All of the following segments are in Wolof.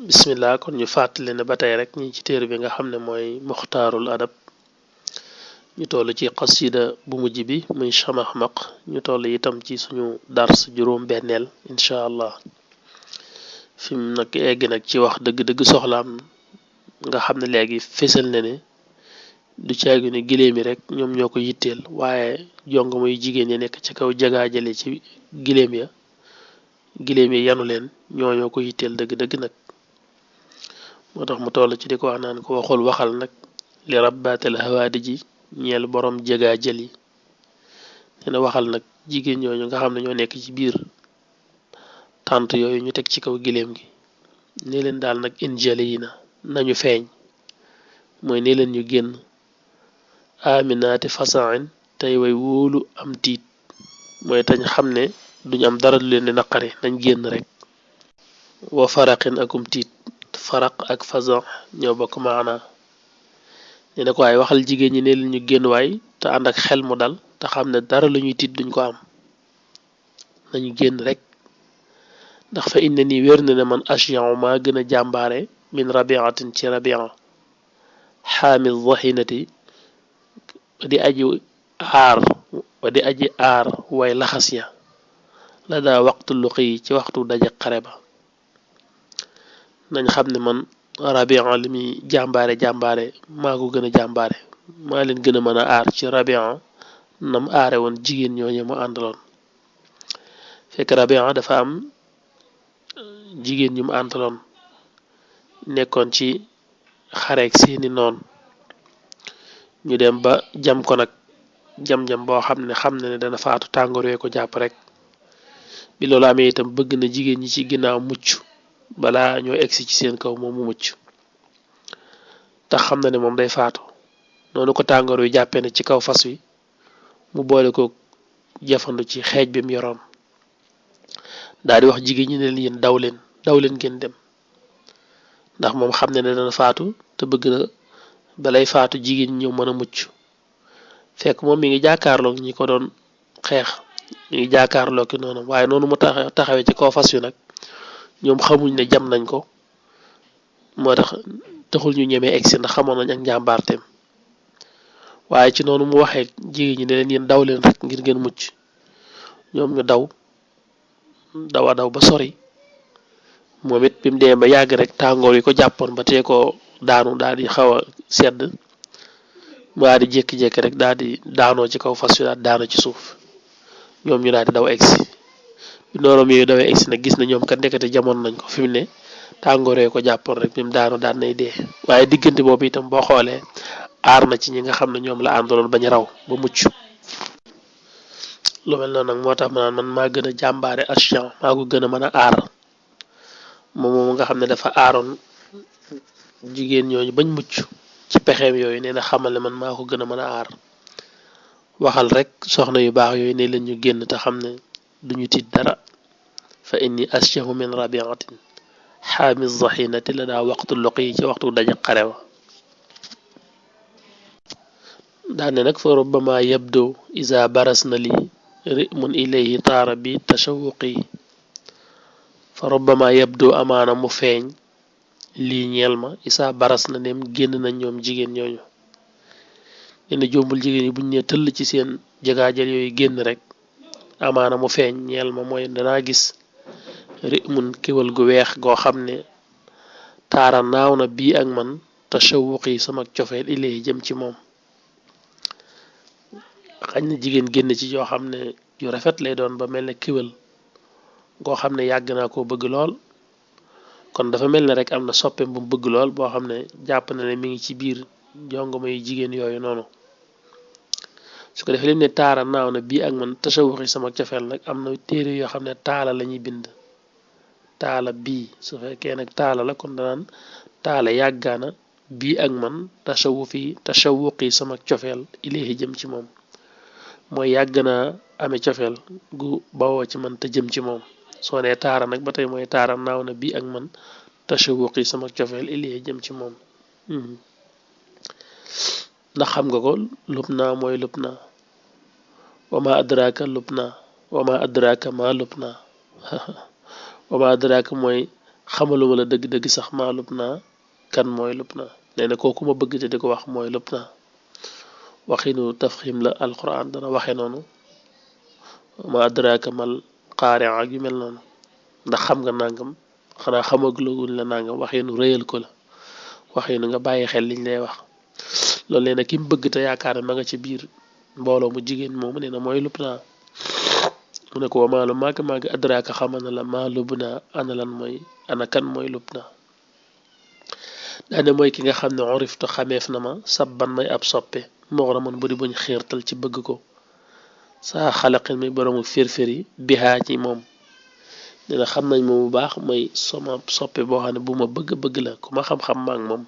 bismillah kon ñu fàttali ne ba tey rek ñi ci téere bi nga xam ne mooy muxtaarul adab ñu toll ci xasida bu mujj bi muy chamaxmaq ñu toll itam ci suñu dars juróom benneel incha allah fi mu nag egg nag ci wax dëgg-dëgg soxlaam nga xam ne léegi fésal na ne du caagi ne giléem yi rek ñoom ñoo ko yitteel waaye jong muy jigéen ñi nekk ci kaw jagaajale ci giléem yi yanu leen ñoo ko yitteel dëgg-dëgg nag moo tax mu toll ci di ko wax naan ko waxul waxal nag li rabbaatal hawaadi ji ñeel borom jëgaa jël yi nee na waxal nag jigéen ñooñu nga xam ne ñoo nekk ci biir tànt yooyu ñu teg ci kaw giléem gi ne leen daal nag injali yi nañu feeñ mooy ne leen ñu génn aminaati fasain tey way wóolu am tiit mooy tañ xam ne duñu am dara lu leen di naqari nañ génn rek wa faraqin akum tiit faraq ak fasan ñoo bokk maana nee na ko waaye waxal jigéen ñi ne leen ñu génn waay te ànd ak xel mu dal te xam ne dara lu ñuy tiit duñ ko am nañu génn rek ndax fa inna nii wér na ne man ashyan maa gën a jàmbaare min rabiatin ci rabia xaami zahinati di aji aar way laxas ya la daa waxtu luqi yi ci waxtu daje xare ba nañ xam ne man rabia li muy jàmbaare maa ko gën a jàmbaare maa leen gën a mën a aar ci rabia nam aare woon jigéen ñooñu mu àndaloon fekk rabia dafa am jigéen ñu mu àndaloon nekkoon ci xareek seeni noon ñu dem ba jam ko nag jam-jam boo xam ne dana faatu tàngoor wee ko jàpp rek bi loolu amee itam bëgg na jigéen ñi ci ginnaaw mucc balaa ñoo egsi ci seen kaw moom mu mucc tax xam na ne moom day faatu noonu ko tàngoor wi jàppee na ci kaw fas wi mu boole ko jafandu ci xeej bi mu yoroon daal di wax jigéen ñi ne leen yéen daw leen ngeen dem ndax moom xam ne dana faatu te bëgg na balay faatu jigéen ñi ñëw mën a mucc fekk moom mi ngi jàkkaarloo ñi ko doon xeex mi ngi jàkkaarloo ki noonu waaye noonu mu taxawee ci kaw fas wi nag ñoom xamuñ ne jam nañ ko moo tax taxul ñu ñemee egsi ndax xamoon nañ ak njàmbaarteem waaye ci noonu mu waxee jigéen ñi ne leen yéen daw leen rek ngir ngeen mucc ñoom ñu daw ba sori moom it bi mu demee ba yàgg rek tàngoor yi ko jàppoon ba tee ko daanu daal di xaw a sedd mu daal di jékki-jékki rek daal di daanoo ci kaw fas wi daal di daanu ci suuf ñoom ñu daal di daw egsi bi nooroom yooyu dawee egsi nag gis na ñoom kat ndekete jamono nañ ko fi mu ne tàngooree ko jàppoon rek bi mu daanu daan nay dee waaye diggante boobu itam boo xoolee aar na ci ñi nga xam ne ñoom la àndaloon bañ raw ba mucc lu mel noonu nag moo tax ma naan man maa gën a jàmbaare ashan maa ko gën a mën a aar moom nga xam ne dafa aaroon jigéen ñooñu bañ mucc ci pexeem yooyu nee na xamal ne man maa ko gën a mën a aar waxal rek soxna yu baax yooyu ne leen ñu génn te xam ne duñu tiit dara fa inni ashahu min rabiatin xaami zahinati la daa waxtu loq yi ci waxtu daje xare wa daane nag fa rubbama yabdo isa baras na li rimun ilayhi taara bi tashawuqi fa rubbama yabdo amaana mu feeñ lii ñeel ma isa baras na nem génn nañ ñoom jigéen ñooñu nee na jombul jigéen yi buñ ne tëll ci seen jagaajal yooyu génn rek amaana mu feeñ ñeel ma mooy danaa gis rimun kéwal gu weex goo xam ne taara naaw na bii ak man tashawuqi sama cofeel ilayhi jëm ci moom xañ na jigéen génn ci yoo xam ne yu rafet lay doon ba mel ne kéwal goo xam ne yàgg naa koo bëgg lool kon dafa mel ne rek am na soppeem bu mu bëgg lool boo xam ne jàpp na ne mi ngi ci biir jongoma yu jigéen yooyu noonu su ko defee lim ne taara naaw na bii ak man tasawuxi sama cofeel nag am na téere yoo xam ne taala la ñuy bind taala bii su fekkee nag taala la kon danaan taala yàggaana bii ak man tasawuqi sama cofeel ilayhi jëm ci moom mooy yàgg naa amee cofeel gu bawoo ci man te jëm ci moom soo nee taara nag ba tey mooy taara naaw na bii ak man tashawuqi sama cofeel ilayhi jëm ci moom ndax xam nga ko lub naa mooy lub naa wama adraka lub naa wama adraka ma lub naa wama adraka mooy xamaluma la dëgg-dëgg sax maa Lubna kan mooy Lubna nee na kooku ma bëgg te di ko wax mooy Lubna waxinu tafxim la alquran dana waxe noonu ma adraka mal qaari'a ak yu mel noonu ndax xam nga nangam xanaa xamagulaguñ la nangam waxinu réyal ko la waxinu nga bàyyi xel liñ lay wax loolu nee na ki mu bëgg te yaakaar ne ma nga ci biir mbooloo mu jigéen moomu nee na mooy Lubna mu ne ko wa maalu màgg màgg adraka xamal na la maa Lubna ana lan mooy ana kan mooy Lubna daane mooy ki nga xam ne oriftu xameef na ma sabban may ab soppe moxraman buri buñ xiirtal ci bëgg ko saa xalaqin mi boroomu firfir yi bihaa ci moom nee na xam nañ ma bu baax may sama soppe boo xam ne bu ma bëgg la ku ma xam-xam maak moom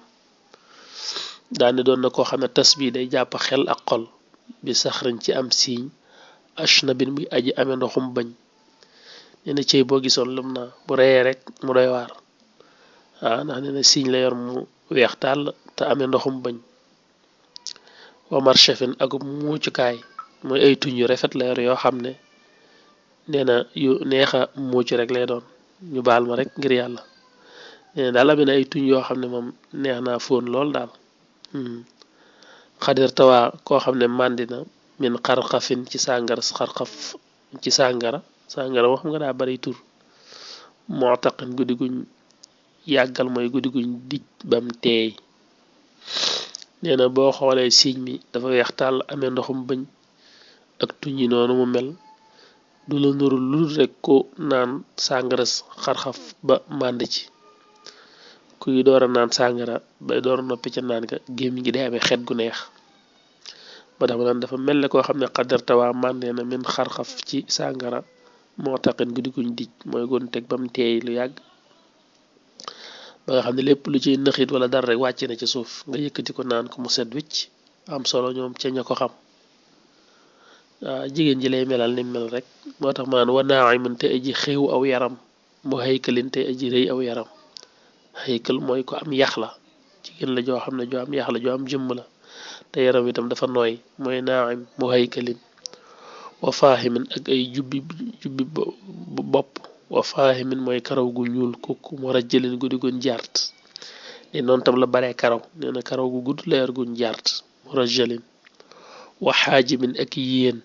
daane doon na koo xam ne tas bii day jàpp xel ak xol bi saxriñ ci am siiñ ashna bin muy aji amee ndoxum bañ nee na cëy boo gisoon Lubna bu reyee rek mu doy waar waaw ndax nee na siiñ la yor mu weex tàll te amee ndoxum bañ wamar chefin ak muucukaay mooy ay tuñ yu rafet la yor yoo xam ne nee na yu neexa muuc rek lay doon ñu baal ma rek ngir yàlla nee na daal amee na ay tuñ yoo xam ne moom neex naa fóon lool daal xadir tawaa koo xam ne màndina min xarxafin ci sàngara xarxaf ci sàngara wax nga daa bari tur moo taqin guddi guñ yàggal mooy guddi guñ dij bam teey nee na boo xoolee siiñ mi dafa weex tàll amee ndoxum bëñ ak tuñ yi noonu mu mel du la nuru lu rek ko naan sàngara xarxaf ba mànd ci kuy door a naan sàngara bay door a noppi ca naan ga gémmiñ gi day amee xet gu neex ba tax ma naan dafa mel ne koo xam ne xadartawaa màndee na min xarxaf ci sàngara moo taqin guddi guñ dij mooy gon teg ba mu teey lu yàgg ba nga xam ne lépp lu ciy nëxit wala dara rek wàcc na ci suuf nga yëkkati ko naan ko mu set wicc am solo ñoom ca ña ko xam waaw jigéen ji lay melal ni mel rek moo tax ma naan wa naa'imin te aji xew aw yaram mu haykalin te aji rëy aw yaram haykal mooy ko am yax la jigéen la joo xam ne joo am yax la joo am jëmm la te yaram itam dafa nooy mooy naa'im mu haykalin wa faahimin ak ay jubbi bopp wa faahimin mooy karaw gu ñuul kooku mu rajjalin guddi guñ jart ne noonu tam la baree karaw nee na karaw gu gudd leer guñ jart mu rajjalin wa xaajimin ak yéen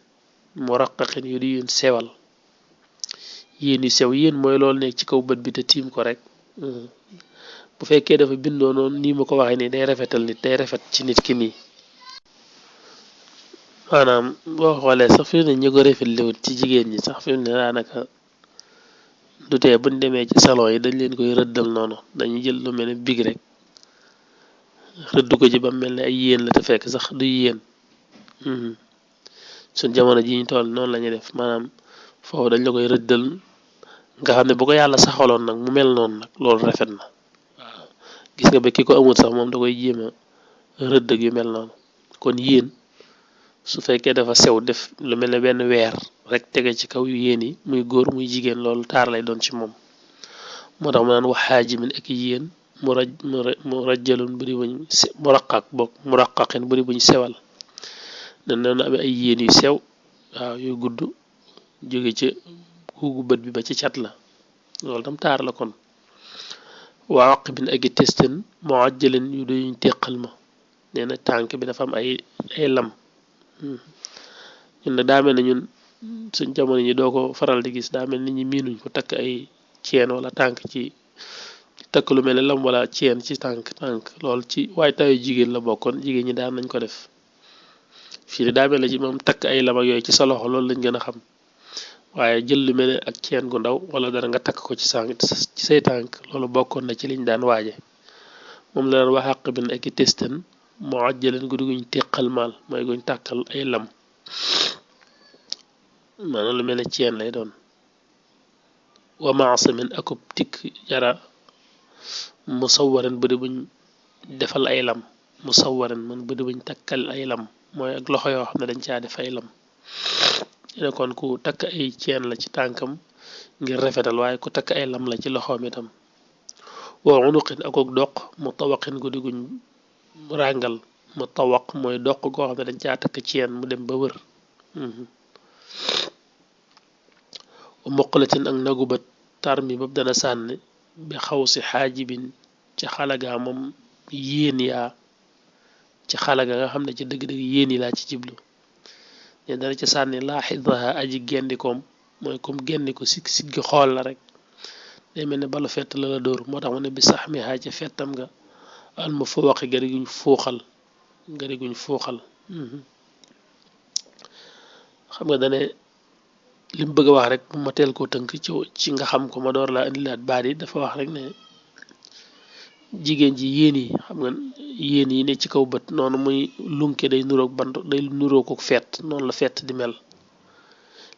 mu raqaqin yu di yéen sewal yéen yu sew yéen mooy loolu nekk ci kaw bët bi te tiim ko rek bu fekkee dafa bindoo noonu nii ma ko waxee nii day rafetal nit day rafet ci nit ki nii maanaam boo xoolee sax fi mu ne ñi ko rafet liwut ci jigéen ñi sax fi mu ne daanaka du tee buñ demee ci salon yi dañ leen koy rëddal noonu dañuy jël lu mel ne big rek rëdd ko ci ba mel ne ay yéen la te fekk sax du yéen suñ jamono ji ñu toll noonu la ñuy def maanaam foofu dañ la koy rëddal nga xam ne bu ko yàlla saxaloon nag mu mel noonu nag loolu rafet na waaw gis nga ba ki ko amul sax moom da koy jéem a rëdd ak yu mel noonu kon yéen su fekkee dafa sew def lu mel ne benn weer rek tege ci kaw yu yéen yi muy góor muy jigéen loolu taar lay doon ci moom moo tax mu naan wax xaajimin ak yéen mu rajjalun buri buñ mu raqaq bokk mu raqaqin buri buñ sewal ne noonu amee ay yéen yu sew waaw yu gudd jóge ca guugu bët bi ba ci cat la loolu tam taar la kon waa aqibin ak i testin moo ajjalin yu duñ teqal ma nee na tànk bi dafa am ay lam ñun nag daa mel ne ñun suñ jamono ñi doo ko faral di gis daa mel nit ñi miinuñ ko takk ay ceen wala tànk ci takk lu mel ne lam wala ceen ci tànk loolu ci waajtaayu jigéen la bokkoon jigéen ñi daan nañ ko def fii daa mel ne ci moom takk ay lam ak yooyu ci sa loxo loolu lañ gën a xam waaye jël lu mel ne ak ceen gu ndaw wala dara nga takk ko ci say tànk loolu bokkoon na ci liñ daan waaje moom la daan wax àq bin ak i testen moo ajjaleen guddi guñ teqal maal mooy guñ tàkkal ay lam maanaam lu mel ne ceen lay doon wa maasamin akub tikk jara musawaran bëdi buñ defal ay lam musawaran man bëdi buñ takkal ay lam mooy ak loxo yoo xam ne dañ caa def ay lam ne kon ku takk ay ceen la ci tànkam ngir rafetal waaye ku takk ay lam la ci loxoom itam wa unuqin akok doq mu tawaqin guddi guñ ràngal mu tawaq mooy doq goo xam ne dañ caa takk ceen mu dem ba wër muqalatin ak nagu ba tar mi boobu dana sànni bi xawsi xaajibin ci xalaga moom yéen yaa ci xalaga nga xam ne ci dëgg-dëgg yéen yi laa ci jiblu ne dana ci sànni laaxidaha aji gendikoom mooy comme gendiko siggi xool la rek day mel ne balu fett la la dóor moo tax mu ne bi sax mi xaa ci fettam nga al ma fa waxi gari guñ fuuxal xam nga dane lim bëgg a wax rek bu ma teel koo tënk ci nga xam ko ma door laa indilaat baat yi dafa wax rek ne jigéen ji yéen yi xam nga yéen yi ne ci kaw bët noonu muy lunke day nuroog bant day nuroog ko fett noonu la fett di mel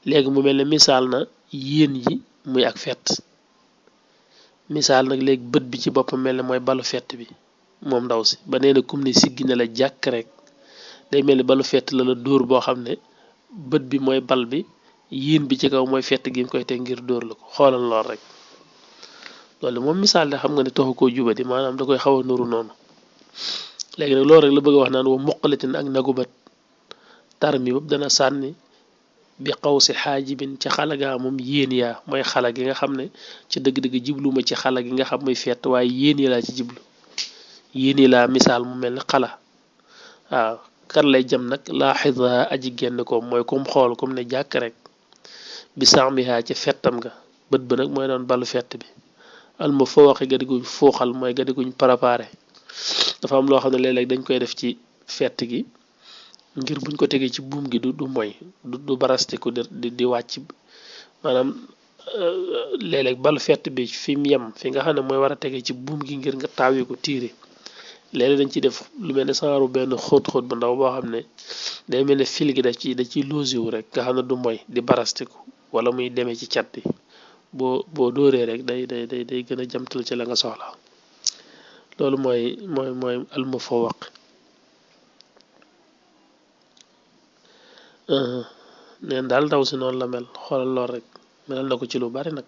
léegi mu mel ne misaal na yéen yi muy ak fett misaal nag léegi bët bi ci boppam mel ne mooy balu fett bi moom ndaw si ba nee na kum ne siggi ne la jàkk rek day mel ni balu fett la la dóor boo xam ne bët bi mooy bal bi yéen bi ci kaw mooy fett gi nga koy teg ngir dóor la ko xoolal lool rek loolu moom misaal de xam nga ne taxu koo jubadi maanaam da koy xaw a nuru noonu léegi nag loolu rek la bëgg a wax naan wa muqalatin ak nagu bët tar mi boobu dana sànni bi xaw si xaajibin ci xalagaa moom yéen yaa mooy xala gi nga xam ne ci dëgg-dëgg jibluma ci xala gi nga xam muy fett waaye yéen yi laa ci jiblu yéen yi laa misaal mu mel ni xala waaw kan lay jëm nag laaxida aji génn ko mooy kum xool kum ne jàkk rek bi saxmihaa ci fettam nga bët ba nag mooy doon balu fett bi alma foo waxe ga diguñ fuuxal mooy ga diguñ préparé dafa am loo xam ne léeg-léeg dañ koy def ci fett gi ngir buñ ko tegee ci buum gi du moy du barastiku di wàcc maanaam léeg-léeg balu fett bi fi mu yem fi nga xam ne mooy war a tegee ci buum gi ngir nga taawee ko tiire léeg-léeg dañ ciy def lu mel ne saaru benn xóot-xóot bu ndaw boo xam ne day mel ne fil gi da ciy loosé wu rek nga xam ne du moy di barastiku wala muy demee ci cat bi boo dóoree rek day gën a jamtal ci la nga soxla loolu mooy almufawaq neen daal ndaw si noonu la mel xoolal lool rek melal na ko ci lu bari nag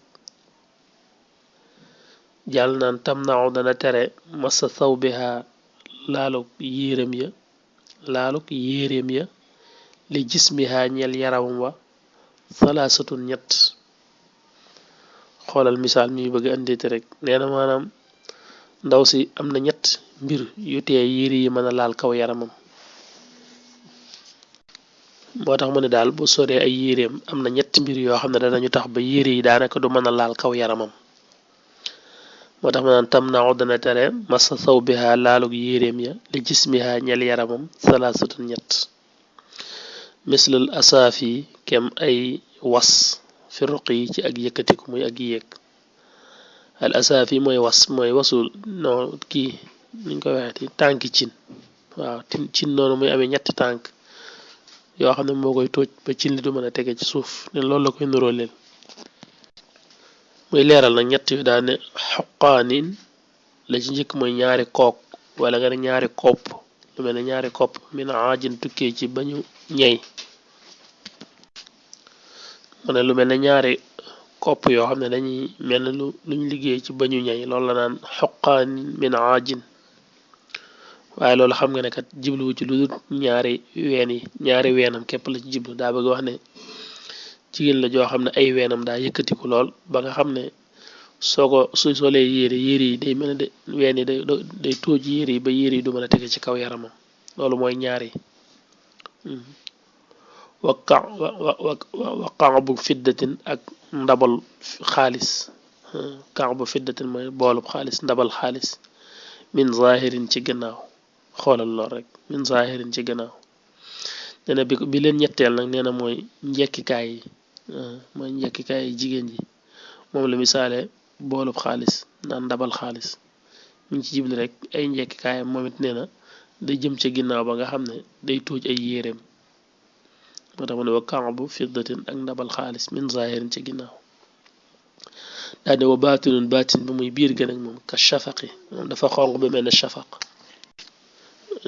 jàll naan tam naaw dana tere masa saw biha laaluk yéeréem ya li jismiha ñeel yaramam wa salaasatun ñett xoolal misaal mi bëgg andite rek nee na maanaam ndaw si am na ñett mbir yu tee yére yi mën a laal kaw yaramam moo tax mu ne daal bu soree ay yéreem am na ñetti mbir yoo xam ne danañu tax ba yére yi daanaka du mën a laal kaw yaramam moo tax ma naan tam naaw dana tere masa saw biha laalug yéreem ya li jismiha ñel yaramam salaasatun ñett mislal asaafi kem ay was fi ruq yi ci ak yëkkatiku muy ak yéeg al asaafi mooy wasul non kii nuñ ko waxeeti tànki cin waaw cin noonu muy amee ñetti tànk yoo xam ne moo koy tóoj ba cin li du mën a tege ci suuf ne loolu la koy nuroo leen muy leeral nag ñett yu daane xoqaanin la ci njëkk mooy ñaari kook wala nga ne ñaari kopp lu mel ne ñaari kopp min aajin tukkee ci bañu ñey mu ne lu mel ne ñaari kopp yoo xam ne dañuy mel ne luñ liggéey ci bañu ñey loolu la naan xoqaanin min aajin waaye loolu xam nga ne kat jibluwu ci lu dul ñaari weenam képp la ci jiblu daa bëgg wax ne jigéen la joo xam ne ay weenam daa yëkkatiku lool ba nga xam ne su solee yére yi day mel ne ween yi day tóoj yére yi ba yére yi du mën a tege ci kaw yaramam loolu mooy ñaari wa qaabu fiddatin ak ndabal xaalis qaabu fiddatin mooy boolub xaalis ndabal xaalis min zahirin ci gannaaw xoolal lool rek min zahirin ci gannaaw nee na bi leen ñetteel nag nee na mooy njekkikaay yi jigéen ji moom la misaale boolub xaalis naan ndabal xaalis mi ngi ci jibli rek ay njekkikaayam moom it nee na day jëm ca ginnaaw ba nga xam ne day tóoj ay yéreem moo tax mu ne wa kaabu fiddatin ak ndabal xaalis min zahirin ci ginnaaw daane wa baatinun baatin bi muy biir gën ak moom ka shafaqi moom dafa xonq ba mel ne shafaq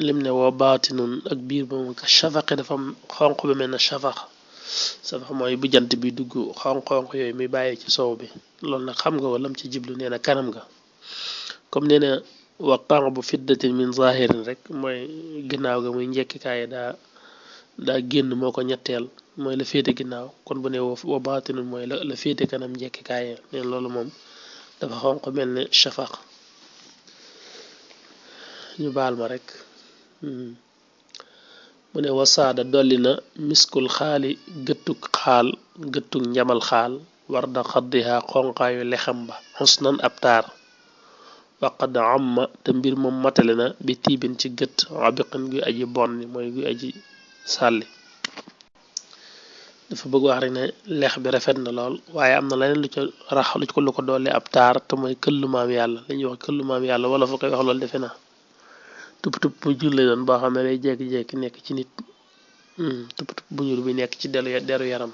lim ne wa baatinun ak biir ba moom ka shafaqi dafa xonq ba mel ne shafaq safax mooy bu jant bi dugg xonq-xonq yooyu muy bàyyee ci sow bi loolu nag xam nga walam ci jiblu nee na kanam nga comme nee na wa qaabu fiddatin min zahirin rek mooy ginnaaw ga muy njekkikaay daa génn moo ko ñetteel mooy la féete ginnaaw kon bu ne wa baatinun mooy la féete kanam njekkikaay neen loolu moom dafa xonq mel ne shafaq ñu baal ma rek mu ne wasaada dolli na miskul xaali gëttug xaal gëttug njamal xaal war da xaddiha xonqaayu lexam ba xusnan ab taar waqad amma te mbir moom matale na bi tiibin ci gët abiqin guy aji bonni mooy guy aji sàlli dafa bëgg wax rek ne lex bi rafet na lool waaye am na leneen lu ca rax lu ko dolli ab taar te mooy këllu maam yàlla li ñuy wax këllu maam yàlla wala fa koy wax loolu defe na tupp tupp bu ñuul lay doon boo xam ne day jékki-jékki nekk ci nit tupp tupp bu ñuul bi nekk ci deru yaram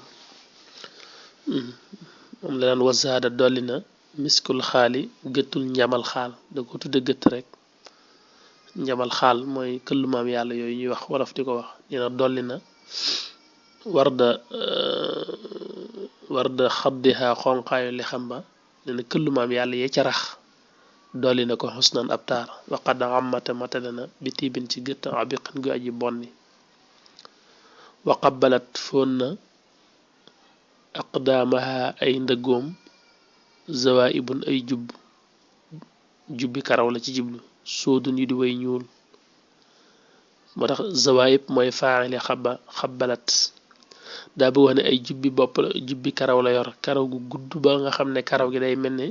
moom la naan wasaada dolli na miskul xaali gëttul njamal xaal da ko tudde gëtt rek njamal xaal mooy këllu maam yàlla yooyu ñuy wax wolof di ko wax dina dolli na warda xaddiha xonqaayu li xam ba ne na këllu maam yàlla yee ca rax dolli na ko xusnan ab taar waqad amate matale na bi tiibin ci gëtt abiqin gu aji bonni wa qabbalat foon na aqdaamaha ay ndëggoom zawaibun ay jubbi karaw la ci jiblu soodun yu di way ñuul moo tax zawaib mooy faa'ili xabbalat daa bëgg wax ne ay jubbi bopp la jubbi karaw la yor karaw gu gudd ba nga xam ne karaw gi day mel ne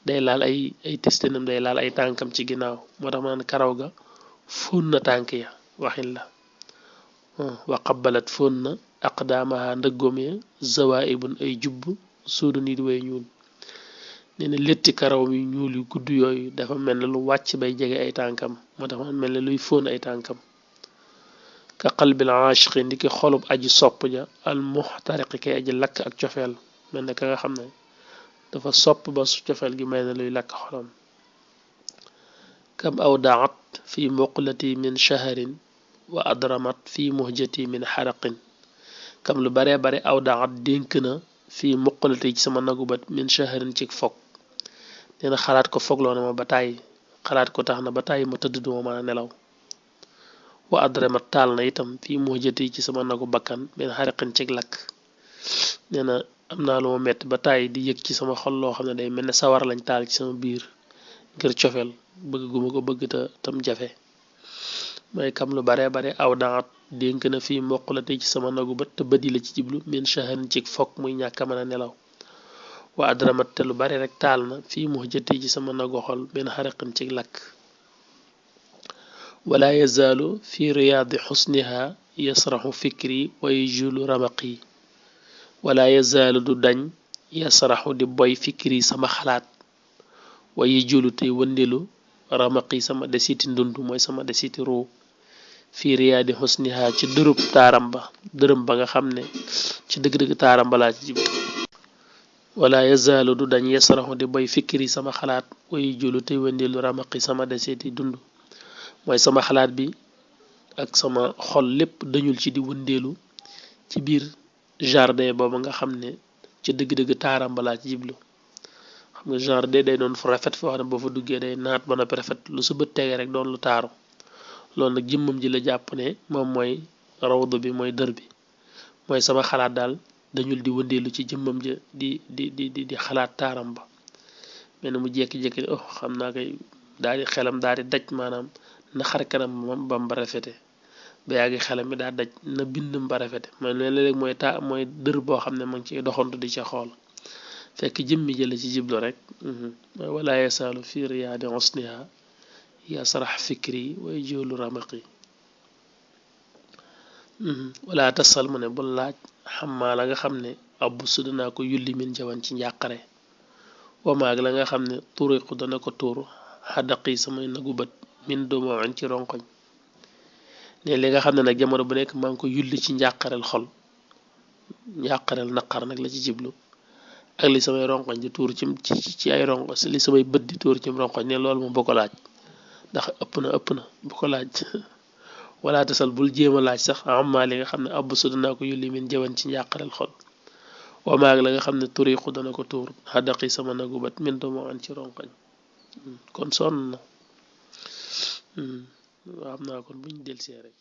day laal ay testenam day laal ay tànkam ci ginnaaw moo tax ma naan karaw ga fóon na tànk ya waxin la wa qabbalat fóon na aqdaamaha ndëggoom ya zawaibun ay jubb soodun yu di way ñuul nee na létti karaw yu ñuul yu gudd yooyu dafa mel ne lu wàcc bay jege ay tànkam moo tax man mel ne luy fóon ay tànkam ka qalbil aashiqi ndiki xolub aji sopp ja al muxtariqi kay aji lakk ak cofeel mel ne ka nga xam ne dafa sopp ba su cofeel gi mel ne luy lakk xolam kam aw daat fi muqlati min shaharin wa adramat fi muhjati min xaraqin kam lu bare bare aw daat dénk na fii muqalati ci sama nagu bat min shaharin ci fog nee na xalaat ko fogloo na ma ba tàyyi xalaat ko tax na ba tàyyi ma tëdd duma mën a nelaw wa adrama taal na itam fii muhjati ci sama nagu bakkan min xaraqin ci lakk nee na am naa lu ma metti ba tàyyi di yëg ci sama xol loo xam ne day mel ne sawar lañ taal ci sama biir ngir cofeel bëgg gu ma ko bëgg te tam jafe mooy kam lu bare bare aw daat dénk na fii mboqlate ci sama nagu bët te bëdi la ci jiblu min shaharin ci fokk muy ñàkk a mën a nelaw wa adramat te lu bare rek taal na fii muhjati ci sama nagu xol min xaraqin ci lakk wala yazaalu fi riyaadi xusniha yasraxu fikri wa yajulu ramaqi wala yazaalu du dañ yasraxu di boy fikri sama xalaat wa yajulu tey wëndilu ramaqi sama desiti ndund mooy sama desiti ruu fii riyaadi xusniha ci dërëm ba nga xam ne ci dëgg-dëgg taaram ba laa ci jib wala yazaalu du dañ yasraxu di boy fikri sama xalaat wa yajulu tey wëndilu ramaqi sama desiti dund mooy sama xalaat bi ak sama xol lépp dañul ci di wëndeelu ci biir jardin boobu nga xam ne ci dëgg-dëgg taaram balaa ci jiblu xam nga jardin day doon fu rafet foo xam ne boo fa duggee day naat ba noppi rafet lu sa bët tege rek doon lu taaru loolu nag jëmmam ji la jàpp ne moom mooy rawdu bi mooy dër bi mooy sama xalaat daal dañul di wëndeelu ci jëmmam ja di xalaat taaram ba mel ne mu jékki-jékki oh xam naa koy daal di xelam daal di daj maanaam na xar kanam bam ba rafete ba yàggi xelam mi daa daj na bindam ba rafete mooy léeg-léeg mooy dër boo xam ne ma ngi ciy doxantu di ca xool fekk jëmmi jële ci jiblu rek mooy wala yasaalu fi riyaadi husniha yasrax fikri way joolu ramaqi wala tasal mu ne bul laaj xammaa la nga xam ne abbu su danaa ko yulli min jawan ci njàqare wamaag la nga xam ne turiqu dana ko tuur xadaqi samay nagu bët min dumu'in ci ronkoñ ne li nga xam ne nag jamono bu nekk maa ngi ko yulli ci njàqareel xol njàqareel naqar nag la ci jiblu ak li samay ronkoñ di tuur ci ay ronkoñ li samay bët di tuur ci ronkoñ ne loolu moom bu ko laaj ndax ëpp na bu ko laaj wala tasal bul jéem a laaj sax amma li nga xam ne abbu su danaa ko yulli min jawan ci njàqareel xol wamaag la nga xam ne turiqu dana ko tuur xadaqi sama nagu bët min dumu'in ci ronkoñ kon sonn na waaw xam naa kon buñ delsee rek